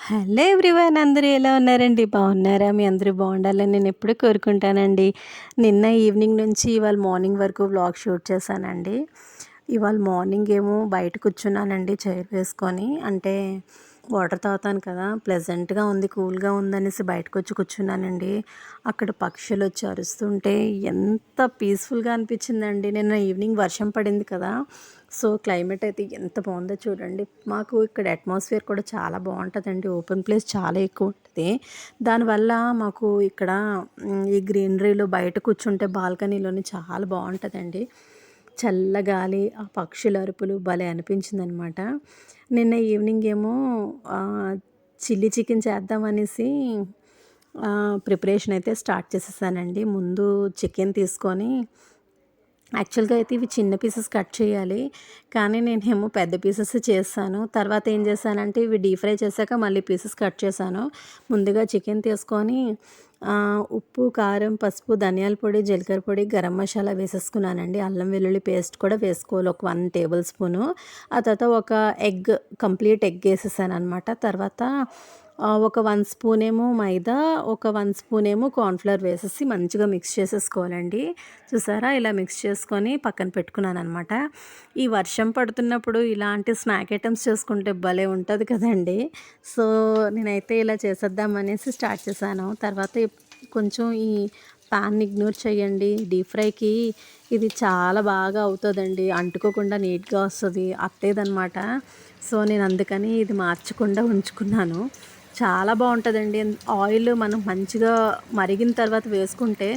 Hello everyone, అందరూ ఎలా ఉన్నారండి? బాగున్నారా? మీ అందరూ బాగుండాలని నేను ఎప్పుడూ కోరుకుంటానండి. నిన్న ఈవినింగ్ నుంచి ఇవాళ మార్నింగ్ వరకు వ్లాగ్ షూట్ చేశానండి. ఇవాళ మార్నింగ్ ఏమో బయట కూర్చున్నానండి చైర్ వేసుకొని. అంటే వాటర్ తాగుతాను కదా, ప్లెజెంట్గా ఉంది, కూల్గా ఉందనేసి బయటకు వచ్చి కూర్చున్నానండి. అక్కడ పక్షులు వచ్చి అరుస్తుంటే ఎంత పీస్ఫుల్గా అనిపించిందండి. నిన్న ఈవినింగ్ వర్షం పడింది కదా, సో క్లైమేట్ అయితే ఎంత బాగుందో చూడండి. మాకు ఇక్కడ అట్మాస్ఫియర్ కూడా చాలా బాగుంటుందండి. ఓపెన్ ప్లేస్ చాలా ఎక్కువ ఉంటుంది. దానివల్ల మాకు ఇక్కడ ఈ గ్రీనరీలో బయట కూర్చుంటే బాల్కనీలోని చాలా బాగుంటుందండి. చల్లగాలి, ఆ పక్షుల అరుపులు భలే అనిపించిందనమాట. నిన్న ఈవినింగ్ ఏమో చిల్లీ చికెన్ చేద్దామనేసి ప్రిపరేషన్ అయితే స్టార్ట్ చేసేసానండి. ముందు చికెన్ తీసుకొని, యాక్చువల్గా అయితే ఇవి చిన్న పీసెస్ కట్ చేయాలి, కానీ నేనేమో పెద్ద పీసెస్ చేశాను. తర్వాత ఏం చేశానంటే ఇవి డీప్ ఫ్రై చేశాక మళ్ళీ పీసెస్ కట్ చేశాను. ముందుగా చికెన్ తీసుకొని ఉప్పు, కారం, పసుపు, ధనియాల పొడి, జీలకర్ర పొడి, గరం మసాలా వేసేసుకున్నానండి. అల్లం వెల్లుల్లి పేస్ట్ కూడా వేసుకోవాలి, ఒక 1 టేబుల్ స్పూను. ఆ తర్వాత ఒక కంప్లీట్ ఎగ్ వేసేసాను అనమాట. తర్వాత ఒక 1 స్పూన్ ఏమో మైదా, ఒక 1 స్పూన్ ఏమో కార్న్‌ఫ్లోర్ వేసేసి మంచిగా మిక్స్ చేసేసుకోవాలండి. చూసారా, ఇలా మిక్స్ చేసుకొని పక్కన పెట్టుకున్నాను అనమాట. ఈ వర్షం పడుతున్నప్పుడు ఇలాంటి స్నాక్ ఐటమ్స్ చేసుకుంటే భలే ఉంటుంది కదండి. సో నేనైతే ఇలా చేసేద్దామనేసి స్టార్ట్ చేశాను. తర్వాత కొంచెం ఈ పాన్ని ఇగ్నోర్ చేయండి. డీప్ ఫ్రైకి ఇది చాలా బాగా అవుతుందండి, అంటుకోకుండా నీట్గా వస్తుంది, అత్తేదనమాట. సో నేను అందుకని ఇది మార్చకుండా ఉంచుకున్నాను. చాలా బాగుంటుందండి. ఆయిల్ మనం మంచిగా మరిగిన తర్వాత వేసుకుంటే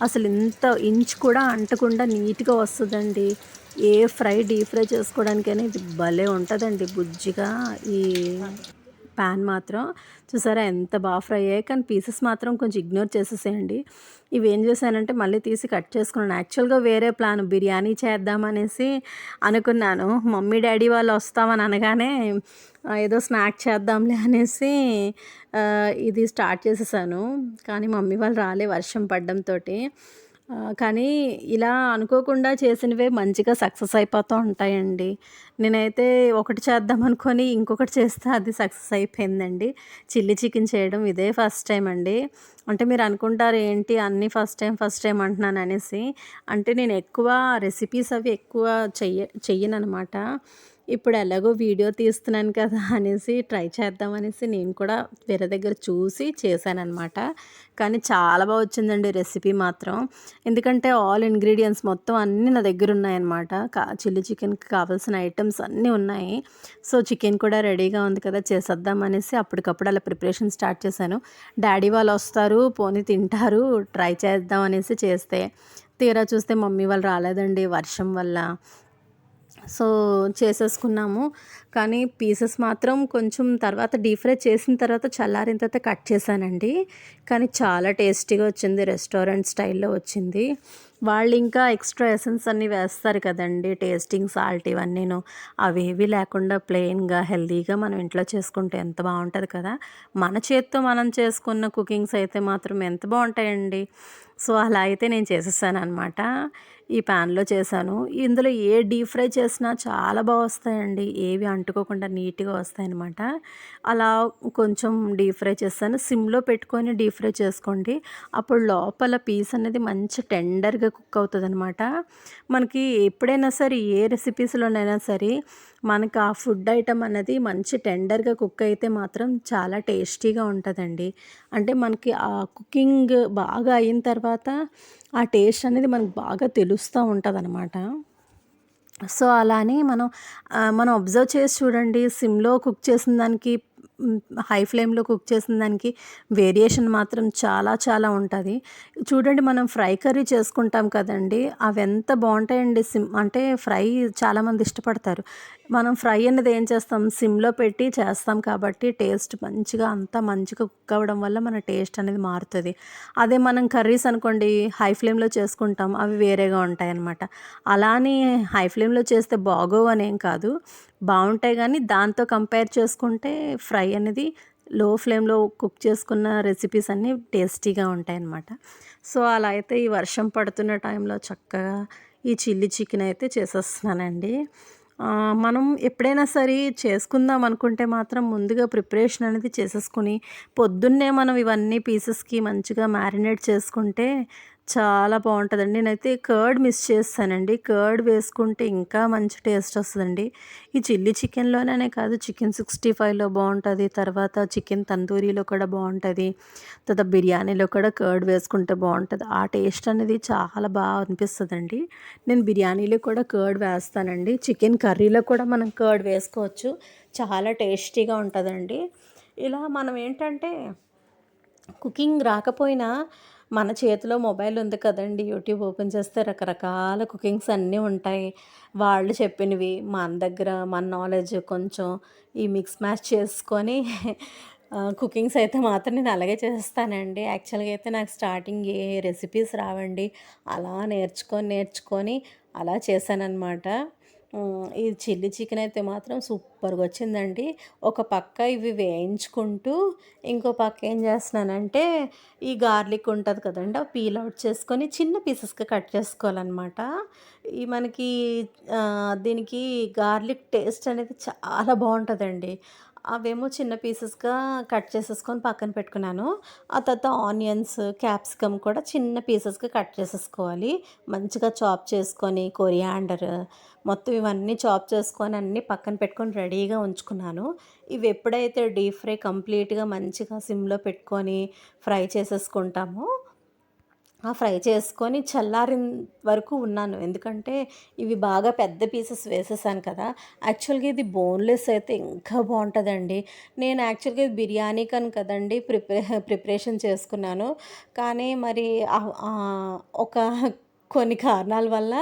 అసలు ఇంత ఇంచు కూడా అంటకుండా నీట్గా వస్తుందండి. ఏ డీప్ ఫ్రై చేసుకోవడానికైనా ఇది భలే ఉంటుందండి బుజ్జిగా. ఈ ప్యాన్ మాత్రం చూసారా ఎంత బాగా ఫ్రై అయ్యాయి, కానీ పీసెస్ మాత్రం కొంచెం ఇగ్నోర్ చేసేసేయండి. ఇవి ఏం చేశానంటే మళ్ళీ తీసి కట్ చేసుకున్నాను. యాక్చువల్గా వేరే ప్లాన్, బిర్యానీ చేద్దామనేసి అనుకున్నాను. మమ్మీ డాడీ వాళ్ళు వస్తామని అనగానే ఏదో స్నాక్ చేద్దాంలే అనేసి ఇది స్టార్ట్ చేసేసాను. కానీ మమ్మీ వాళ్ళు రాలే వర్షం పడడంతో. కానీ ఇలా అనుకోకుండా చేసినవే మంచిగా సక్సెస్ అయిపోతూ ఉంటాయండి. నేనైతే ఒకటి చేద్దాం అనుకొని ఇంకొకటి చేస్తే అది సక్సెస్ అయిపోయిందండి. చిల్లీ చికెన్ చేయడం ఇదే ఫస్ట్ టైం అండి. అంటే మీరు అనుకుంటారు ఏంటి అన్నీ ఫస్ట్ టైం అంటున్నాను అనేసి. అంటే నేను ఎక్కువ రెసిపీస్ అవి ఎక్కువ చెయ్యననమాట. ఇప్పుడు ఎలాగో వీడియో తీస్తున్నాను కదా అనేసి ట్రై చేద్దామనేసి నేను కూడా వేరే దగ్గర చూసి చేశాననమాట. కానీ చాలా బాగా వచ్చిందండి రెసిపీ మాత్రం. ఎందుకంటే ఆల్ ఇంగ్రీడియంట్స్ మొత్తం అన్నీ నా దగ్గర ఉన్నాయన్నమాట. చిల్లీ చికెన్కి కావాల్సిన ఐటమ్స్ అన్నీ ఉన్నాయి. సో చికెన్ కూడా రెడీగా ఉంది కదా, చేసేద్దామనేసి అప్పటికప్పుడు అలా ప్రిపరేషన్ స్టార్ట్ చేశాను. డాడీ వాళ్ళు వస్తారు, పోనీ తింటారు, ట్రై చేద్దాం అనేసి చేస్తే, తీరా చూస్తే మమ్మీ వాళ్ళు రాలేదండి వర్షం వల్ల. సో చేసేసుకున్నాము. కానీ పీసెస్ మాత్రం కొంచెం తర్వాత డీప్ ఫ్రై చేసిన తర్వాత చల్లారిన తర్వాత కట్ చేశానండి. కానీ చాలా టేస్టీగా వచ్చింది, రెస్టారెంట్ స్టైల్లో వచ్చింది. వాళ్ళు ఇంకా ఎక్స్ట్రా ఎసెన్స్ అన్నీ వేస్తారు కదండి, టేస్టింగ్ సాల్ట్ ఇవన్నీను. అవేవి లేకుండా ప్లెయిన్గా హెల్తీగా మనం ఇంట్లో చేసుకుంటే ఎంత బాగుంటుంది కదా. మన చేత్తో మనం చేసుకున్న కుకింగ్స్ అయితే మాత్రం ఎంత బాగుంటాయండి. సో అలా అయితే నేను చేసేసాను అనమాట. ఈ ప్యాన్లో చేశాను. ఇందులో ఏ డీప్ ఫ్రై చేసినా చాలా బాగా వస్తాయండి, ఏవి అంటుకోకుండా నీట్గా వస్తాయన్నమాట. అలా కొంచెం డీప్ ఫ్రై చేస్తాను. సిమ్లో పెట్టుకొని డీప్ ఫ్రై చేసుకోండి, అప్పుడు లోపల పీస్ అనేది మంచి టెండర్గా కుక్ అవుతుంది అనమాట. మనకి ఎప్పుడైనా సరే ఏ రెసిపీస్లోనైనా సరే మనకు ఆ ఫుడ్ ఐటమ్ అనేది మంచి టెండర్గా కుక్ అయితే మాత్రం చాలా టేస్టీగా ఉంటుందండి. అంటే మనకి ఆ కుకింగ్ బాగా అయిన తర్వాత ఆ టేస్ట్ అనేది మనకు బాగా తెలుస్తూ ఉంటుందన్నమాట. సో అలా అని మనం అబ్జర్వ్ చేసి చూడండి, సిమ్లో కుక్ చేసిన దానికి హై ఫ్లేమ్లో కుక్ చేసిన దానికి వేరియేషన్ మాత్రం చాలా చాలా ఉంటుంది. చూడండి, మనం ఫ్రై కర్రీ చేసుకుంటాం కదండి, అవి ఎంత బాగుంటాయండి. అంటే ఫ్రై చాలామంది ఇష్టపడతారు. మనం ఫ్రై అనేది ఏం చేస్తాం, సిమ్లో పెట్టి చేస్తాం కాబట్టి టేస్ట్ మంచిగా అంతా మంచిగా కుక్ అవ్వడం వల్ల మన టేస్ట్ అనేది మారుతుంది. అదే మనం కర్రీస్ అనుకోండి హై ఫ్లేమ్లో చేసుకుంటాం, అవి వేరేగా ఉంటాయి అన్నమాట. అలా అని హై ఫ్లేమ్లో చేస్తే బాగోవు అనేం కాదు, బాగుంటాయి. కానీ దాంతో కంపేర్ చేసుకుంటే ఫ్రై అనేది లో ఫ్లేమ్లో కుక్ చేసుకున్న రెసిపీస్ అన్నీ టేస్టీగా ఉంటాయన్నమాట. సో అలా అయితే ఈ వర్షం పడుతున్న టైంలో చక్కగా ఈ చిల్లీ చికెన్ అయితే చేసేస్తున్నానండి. మనం ఎప్పుడైనా సరే చేసుకుందాం అనుకుంటే మాత్రం ముందుగా ప్రిపరేషన్ అనేది చేసేసుకొని, పొద్దున్నే మనం ఇవన్నీ పీసెస్‌కి మంచిగా మ్యారినేట్ చేసుకుంటే చాలా బావుంటదండి. నేనైతే కర్డ్ మిస్ చేసేసానండి. కర్డ్ వేసుకుంటే ఇంకా మంచి టేస్ట్ వస్తదండి. ఈ చిల్లీ చికెన్‌లోననే కాదు, చికెన్ 65లో బావుంటది. తర్వాత చికెన్ తందూరీలో కూడా బావుంటది. తర్వాత బిర్యానీలో కూడా కర్డ్ వేసుకుంటే బావుంటది. ఆ టేస్ట్ అనేది చాలా అనిపిస్తదండి. నేను బిర్యానీలో కూడా కర్డ్ వేస్తానండి. చికెన్ కర్రీలో కూడా మనం కర్డ్ వేసుకోవచ్చు. చాలా టేస్టీగా ఉంటదండి. ఇలా మనం ఏంటంటే కుకింగ్ రాకపోయినా మన చేతిలో మొబైల్ ఉంది కదండీ! యూట్యూబ్ ఓపెన్ చేస్తే రకరకాల కుకింగ్స్ అన్నీ ఉంటాయి. వాళ్ళు చెప్పినవి మన దగ్గర మన నాలెడ్జ్ కొంచెం ఈ మిక్స్ మ్యాచ్ చేసుకొని కుకింగ్స్ అయితే మాత్రం నేను అలాగే చేసేస్తానండి. యాక్చువల్‌గా అయితే నాకు స్టార్టింగ్ ఏ రెసిపీస్ రావండి. అలా నేర్చుకొని అలా చేశాననమాట. ఈ చిల్లీ చికెన్ అయితే మాత్రం సూపర్‌గా వచ్చిందండి. ఒక పక్క ఇవి వేయించుకుంటూ, ఇంకో పక్క ఏం చేస్తున్నానంటే, ఈ గార్లిక్ ఉంటది కదండీ! పీల్ అవుట్ చేసుకొని చిన్న పీసెస్‌గా కట్ చేసుకోవాలనమాట. ఈ మనకి దీనికి గార్లిక్ టేస్ట్ అనేది చాలా బావుంటదండి. అవేమో చిన్న పీసెస్‌గా కట్ చేసేసుకొని పక్కన పెట్టుకున్నాను. ఆ తర్వాత ఆనియన్స్, క్యాప్సికమ్ కూడా చిన్న పీసెస్‌గా కట్ చేసేసుకోవాలి. మంచిగా చాప్ చేసుకొని కొరియాండర్ మొత్తం ఇవన్నీ చాప్ చేసుకొని అన్నీ పక్కన పెట్టుకొని రెడీగా ఉంచుకున్నాను. ఇవి ఎప్పుడైతే డీప్ ఫ్రై కంప్లీట్‌గా మంచిగా సిమ్‌లో పెట్టుకొని ఫ్రై చేసేసుకుంటామో, ఆ ఫ్రై చేసుకొని చల్లారిన వరకు ఉన్నాను. ఎందుకంటే ఇవి బాగా పెద్ద పీసెస్ వేసేసాను కదా! యాక్చువల్‌గా ఇది బోన్‌లెస్ అయితే ఇంకా బావుంటదండి. నేను యాక్చువల్‌గా ఇది బిర్యానీకని కదండీ ప్రిపరేషన్ చేసుకున్నాను. కానీ మరి ఒక కొన్ని కారణాల వల్ల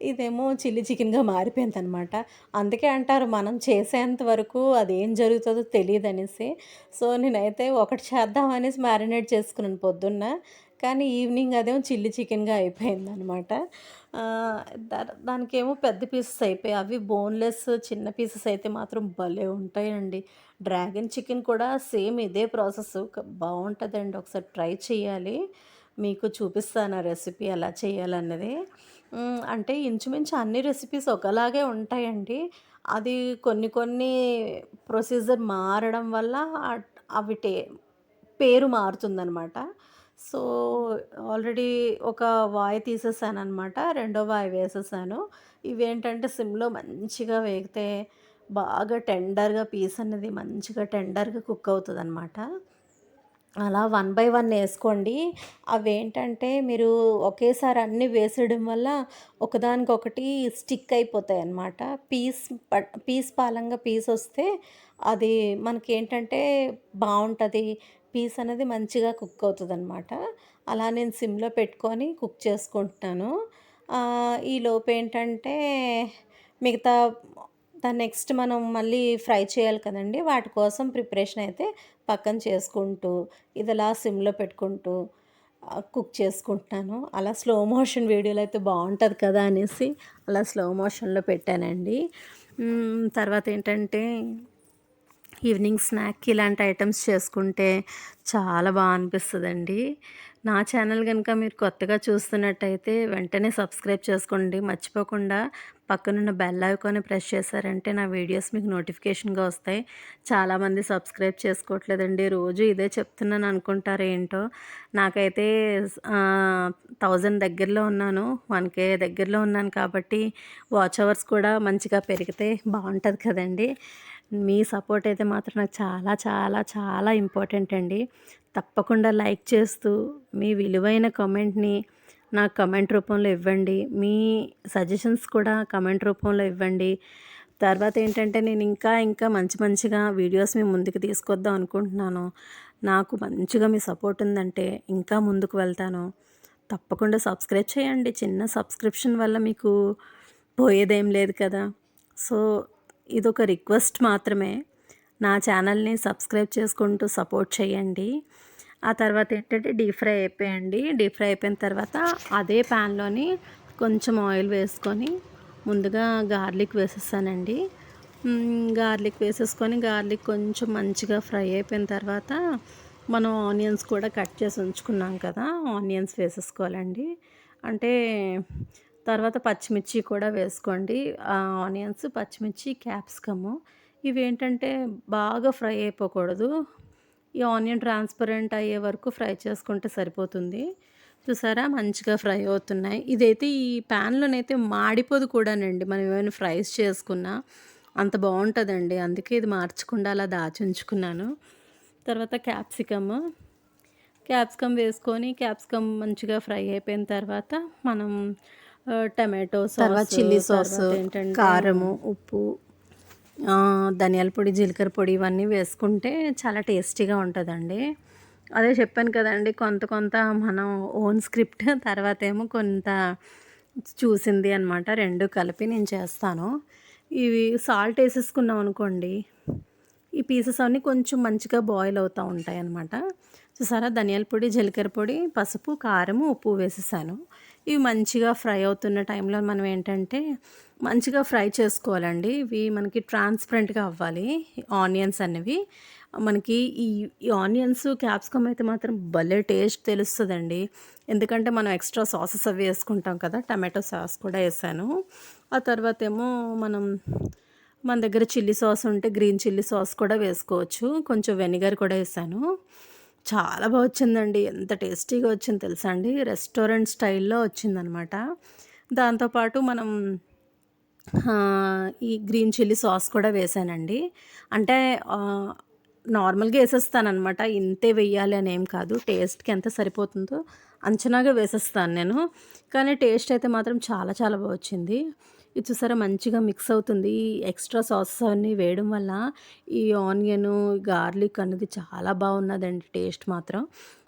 ఇదేమో చిల్లీ చికెన్‌గా మారిపోయిందనమాట. అందుకే అంటారు మనం చేసేంత వరకు అదేం జరుగుతదో తెలీదనేసి. సో, నేనైతే ఒకటి చేద్దాం అనేసి మ్యారినేట్ చేసుకున్నాను పొద్దున్న. కానీ ఈవినింగ్ అదేమో చిల్లీ చికెన్‌గా అయిపోయిందనమాట. ఆహ్, దానికేమో పెద్ద పీసెస్ అయిపోయాయి. అవి బోన్‌లెస్ చిన్న పీసెస్ అయితే మాత్రం భలే ఉంటాయండి. డ్రాగన్ చికెన్ కూడా సేమ్ ఇదే ప్రాసెస్ బావుంటదండి. ఒకసారి ట్రై చేయాలి. మీకు చూపిస్తాను ఆ రెసిపీ ఎలా చేయాలన్నది. అంటే ఇంచుమించు అన్ని రెసిపీస్ ఒకలాగే ఉంటాయండి. అది కొన్ని ప్రొసీజర్ మారడం వల్ల అవి పేరు మారుతుందనమాట. సో, ఆల్రెడీ ఒక వాయి తీసేసాననమాట. రెండో వాయి వేసేసాను. ఇవేంటంటే సిమ్‌లో మంచిగా వేగితే బాగా టెండర్‌గా పీస్ అనేది మంచిగా టెండర్‌గా కుక్ అవుతదనమాట. అలా వన్ బై వన్ ఏసుకోండి. అవేంటంటే మీరు ఒకేసారి అన్నీ వేసేయడం వల్ల ఒకదానికొకటి స్టిక్ అయిపోతాయన్నమాట. పీస్ పాలంగా పీసొస్తే అది మనకేంటంటే బావుంటది. పీస్ అనేది మంచిగా కుక్ అవుతదనమాట. అలా నేను సిమ్‌లో పెట్టుకొని కుక్ చేసుకుంటున్నాను. ఈలోపేంటంటే మిగతా నెక్స్ట్ మనం మళ్ళీ ఫ్రై చేయాలి కదండీ! వాటి కోసం ప్రిపరేషన్ అయితే పక్కన చేసుకుంటూ, ఇదిలా సిమ్‌లో పెట్టుకుంటూ కుక్ చేసుకుంటున్నాను. అలా స్లో మోషన్ వీడియోలో అయితే బావుంటది కదా! అనేసి అలా స్లో మోషన్‌లో పెట్టానండి. తర్వాతేంటంటే ఈవినింగ్ స్నాక్‌కి ఇలాంటి ఐటెమ్స్ చేసుకుంటే చాలా అనిపిస్తదండి. నా ఛానల్ గనుక మీరు కొత్తగా చూస్తున్నట్టయితే వెంటనే సబ్స్క్రైబ్ చేసుకోండి. మర్చిపోకుండా పక్కనున్న బెల్ ఐకాన్ని ప్రెస్ చేశారంటే నా వీడియోస్ మీకు నోటిఫికేషన్‌గా వస్తాయి. చాలామంది సబ్స్క్రైబ్ చేసుకోవట్లేదండి. రోజు ఇదే చెప్తున్నాను అనుకుంటారో ఏంటో. నాకైతే 1000 దగ్గరలో ఉన్నాను. 1,000 దగ్గరలో ఉన్నాను కాబట్టి వాచ్ అవర్స్ కూడా మంచిగా పెరిగితే బావుంటది కదండీ! మీ సపోర్ట్ అయితే మాత్రం నాకు చాలా చాలా చాలా ఇంపార్టెంట్ అండి. తప్పకుండా లైక్ చేస్తూ మీ విలువైన కామెంట్‌ని నాకు కామెంట్ రూపంలో ఇవ్వండి. మీ సజెషన్స్ కూడా కామెంట్ రూపంలో ఇవ్వండి. తర్వాత ఏంటంటే నేను ఇంకా మంచిగా వీడియోస్ మీ ముందుకు తీసుకొద్దాం అనుకుంటున్నాను. నాకు మంచిగా మీ సపోర్ట్ ఉందంటే ఇంకా ముందుకు వెళ్తాను. తప్పకుండా సబ్స్క్రైబ్ చేయండి. చిన్న సబ్స్క్రిప్షన్ వల్ల మీకు పోయేదేం లేదు కదా! సో, ఇదొక రిక్వెస్ట్ మాత్రమే. నా ఛానల్‌ని సబ్స్క్రైబ్ చేసుకుంటూ సపోర్ట్ చేయండి. ఆ తర్వాత ఏంటంటే డీప్ ఫ్రై అయిపోయాయండి. డీప్ ఫ్రై అయిపోయిన తర్వాత అదే ప్యాన్‌లోని కొంచెం ఆయిల్ వేసుకొని ముందుగా గార్లిక్ వేసేసానండి. గార్లిక్ వేసేసుకొని గార్లిక్ కొంచెం మంచిగా ఫ్రై అయిపోయిన తర్వాత మనం ఆనియన్స్ కూడా కట్ చేసి ఉంచుకున్నాం కదా! ఆనియన్స్ వేసేసుకోవాలండి. అంటే తర్వాత పచ్చిమిర్చి కూడా వేసుకోండి. ఆనియన్స్, పచ్చిమిర్చి, క్యాప్సికము ఇవేంటంటే బాగా ఫ్రై అయిపోకూడదు. ఈ ఆనియన్ ట్రాన్స్పరెంట్ అయ్యే వరకు ఫ్రై చేసుకుంటే సరిపోతుంది. చూసారా మంచిగా ఫ్రై అవుతున్నాయి. ఇదైతే ఈ ప్యాన్‌లోనైతే మాడిపోదు కూడానండి. మనం ఏమైనా ఫ్రైస్ చేసుకున్నా అంత బావుంటదండి. అందుకే ఇది మార్చకుండా అలా దాచుంచుకున్నాను. తర్వాత క్యాప్సికమ్ వేసుకొని క్యాప్సికమ్ మంచిగా ఫ్రై అయిపోయిన తర్వాత మనం టమాటో తర్వాత సాస్, చిల్లీ సాస్, తర్వాత ఏంటంటే కారము, ఉప్పు, ధనియాల పొడి, జీలకర్ర పొడి ఇవన్నీ వేసుకుంటే చాలా టేస్టీగా ఉంటదండి. అదే చెప్పాను కదండీ! కొంత కొంత మనం ఓన్ స్క్రిప్ట్ తర్వాతేమో కొంత చూసింది అనమాట. 2 కలిపి నేను చేస్తాను. ఇవి సాల్ట్ ఏసేసుకున్నాం అనుకోండి, ఈ పీసెస్ అన్నీ కొంచెం మంచిగా బాయిల్ అవుతా ఉంటాయన్నమాట. చూసారా ధనియాల పొడి, జీలకర్ర పొడి, పసుపు, కారము, ఉప్పు వేసేసాను. ఇవి మంచిగా ఫ్రై అవుతున్న టైంలో మనం ఏంటంటే మంచిగా ఫ్రై చేసుకోవాలండి. ఇవి మనకి ట్రాన్స్పరెంట్‌గా అవ్వాలి ఆనియన్స్ అనేవి. మనకి ఈ ఈ ఆనియన్స్, క్యాప్సికమ్ అయితే మాత్రం భలే టేస్ట్ తెలుస్తదండి. ఎందుకంటే మనం ఎక్స్‌ట్రా సాసెస్ అవి వేసుకుంటాం కదా! టమాటో సాస్ కూడా ఏసాను. ఆ తర్వాతేమో మన దగ్గర చిల్లీ సాస్ ఉంటే గ్రీన్ చిల్లీ సాస్ కూడా వేసుకోవచ్చు. కొంచెం వెనిగర్ కూడా ఏసాను. చాలా వచ్చిందండి. ఎంత టేస్టీగా వచ్చిందో తెలుసా అండి. రెస్టారెంట్ స్టైల్‌లో వచ్చిందనమాట. దాంతో పాటు మనం ఈ గ్రీన్ చిల్లీ సాస్ కూడా వేసానండి. అంటే నార్మల్‌గా ఏసేస్తాననమాట. ఇంతే వెయ్యాలి అని ఏం కాదు. టేస్ట్‌కి ఎంత సరిపోతుందో అంచనాగా వేసేస్తాను నేను. కానీ టేస్ట్ అయితే మాత్రం చాలా చాలా వచ్చింది. ఇది చూసారా మంచిగా మిక్స్ అవుతుంది. ఈ ఎక్స్‌ట్రా సాసెస్ అవన్నీ వేయడం వల్ల ఈ ఆనియను, గార్లిక్ అనేది చాలా బాగున్నదండి టేస్ట్ మాత్రం.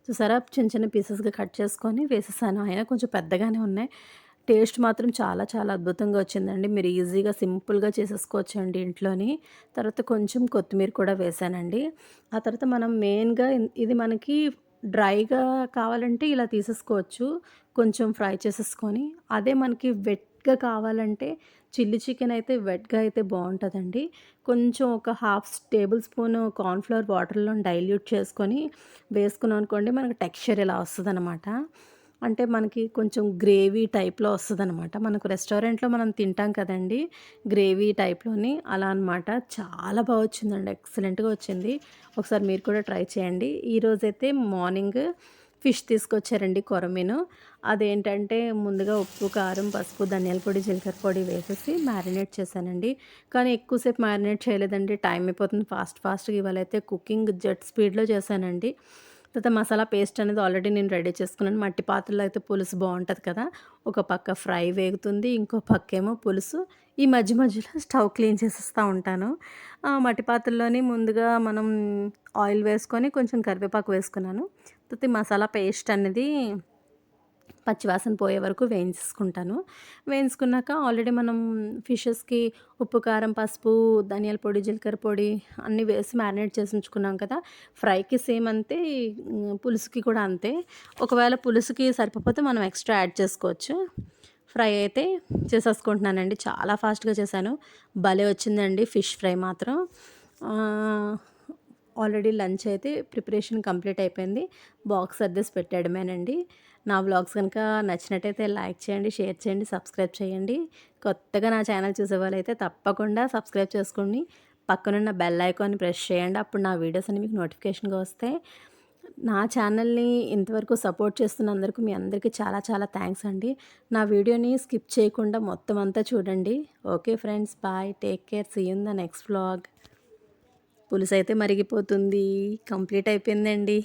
చూసారా చిన్న చిన్న పీసెస్‌గా కట్ చేసుకొని వేసేసాను. అయినా కొంచెం పెద్దగానే ఉన్నాయి. టేస్ట్ మాత్రం చాలా చాలా అద్భుతంగా వచ్చిందండి. మీరు ఈజీగా సింపుల్‌గా చేసేసుకోవచ్చండి ఇంట్లోని. తర్వాత కొంచెం కొత్తిమీర కూడా వేశానండి. ఆ తర్వాత మనం మెయిన్‌గా ఇది మనకి డ్రైగా కావాలంటే ఇలా తీసేసుకోవచ్చు. కొంచెం ఫ్రై చేసేసుకొని. అదే మనకి వెట్‌గా కావాలంటే చిల్లీ చికెన్ అయితే వెట్‌గా అయితే బావుంటదండి. కొంచెం ఒక హాఫ్ టేబుల్ స్పూన్ కార్న్‌ఫ్లోర్ వాటర్‌లో డైల్యూట్ చేసుకొని వేసుకున్నాం అనుకోండి మనకు టెక్స్చర్ ఇలా వస్తదనమాట. అంటే మనకి కొంచెం గ్రేవీ టైప్‌లో వస్తదనమాట. మనకు రెస్టారెంట్‌లో మనం తింటాం కదండీ! గ్రేవీ టైప్‌లోని అలా అనమాట. చాలా వచ్చిందండి. ఎక్సలెంట్‌గా వచ్చింది. ఒకసారి మీరు కూడా ట్రై చేయండి. ఈరోజైతే మార్నింగ్ ఫిష్ తీసుకొచ్చారండి కొరమీను. అదేంటంటే ముందుగా ఉప్పు, కారం, పసుపు, ధనియాల పొడి, జీలకర్ర పొడి వేసేసి మ్యారినేట్ చేశానండి. కానీ ఎక్కువసేపు మ్యారినేట్ చేయలేదండి. టైం అయిపోతుంది ఫాస్ట్‌గా ఇవాళైతే కుకింగ్ జెట్ స్పీడ్‌లో చేశానండి. తర్వాత మసాలా పేస్ట్ అనేది ఆల్రెడీ నేను రెడీ చేసుకున్నాను. మట్టి పాత్రలో అయితే పులుసు బావుంటది కదా! ఒక పక్క ఫ్రై వేగుతుంది. ఇంకో పక్కేమో పులుసు. ఈ మధ్య మధ్యలో స్టవ్ క్లీన్ చేసేస్తా ఉంటాను. మట్టి పాత్రలోని ముందుగా మనం ఆయిల్ వేసుకొని కొంచెం కరివేపాకు వేసుకున్నాను. తర్వాత ఈ మసాలా పేస్ట్ అనేది పచ్చివాసన పోయే వరకు వేయించేసుకుంటాను. వేయించుకున్నాక ఆల్రెడీ మనం ఫిషెస్‌కి ఉప్పు, కారం, పసుపు, ధనియాల పొడి, జీలకర్ర పొడి అన్నీ వేసి మ్యారినేట్ చేసి ఉంచుకున్నాం కదా! ఫ్రైకి సేమ్ అంతే, పులుసుకి కూడా అంతే. ఒకవేళ పులుసుకి సరిపోతే మనం ఎక్స్‌ట్రా యాడ్ చేసుకోవచ్చు. ఫ్రై అయితే చేసేసుకుంటున్నానండి. చాలా ఫాస్ట్‌గా చేశాను. భలే వచ్చిందండి ఫిష్ ఫ్రై మాత్రం. ఆహ్, ఆల్రెడీ లంచ్ అయితే ప్రిపరేషన్ కంప్లీట్ అయిపోయింది. బాక్స్ సర్దేసి పెట్టేయడమేనండి. నా వ్లాగ్స్ గనుక నచ్చినట్టయితే లైక్ చేయండి, షేర్ చేయండి, సబ్స్క్రైబ్ చేయండి. కొత్తగా నా ఛానల్ చూసేవాళ్ళైతే తప్పకుండా సబ్స్క్రైబ్ చేసుకోండి. పక్కనున్న బెల్ ఐకాన్ని ప్రెస్ చేయండి. అప్పుడు నా వీడియోస్ అన్ని మీకు నోటిఫికేషన్‌గా వస్తాయి. నా ఛానల్‌ని ఇంతవరకు సపోర్ట్ చేస్తున్నందుకు మీ అందరికీ చాలా చాలా థ్యాంక్స్ అండి. నా వీడియోని స్కిప్ చేయకుండా మొత్తం అంతా చూడండి. Okay friends, bye. Take care. See you in the next vlog. పులుసైతే మరిగిపోతుంది. కంప్లీట్ అయిపోయిందండి.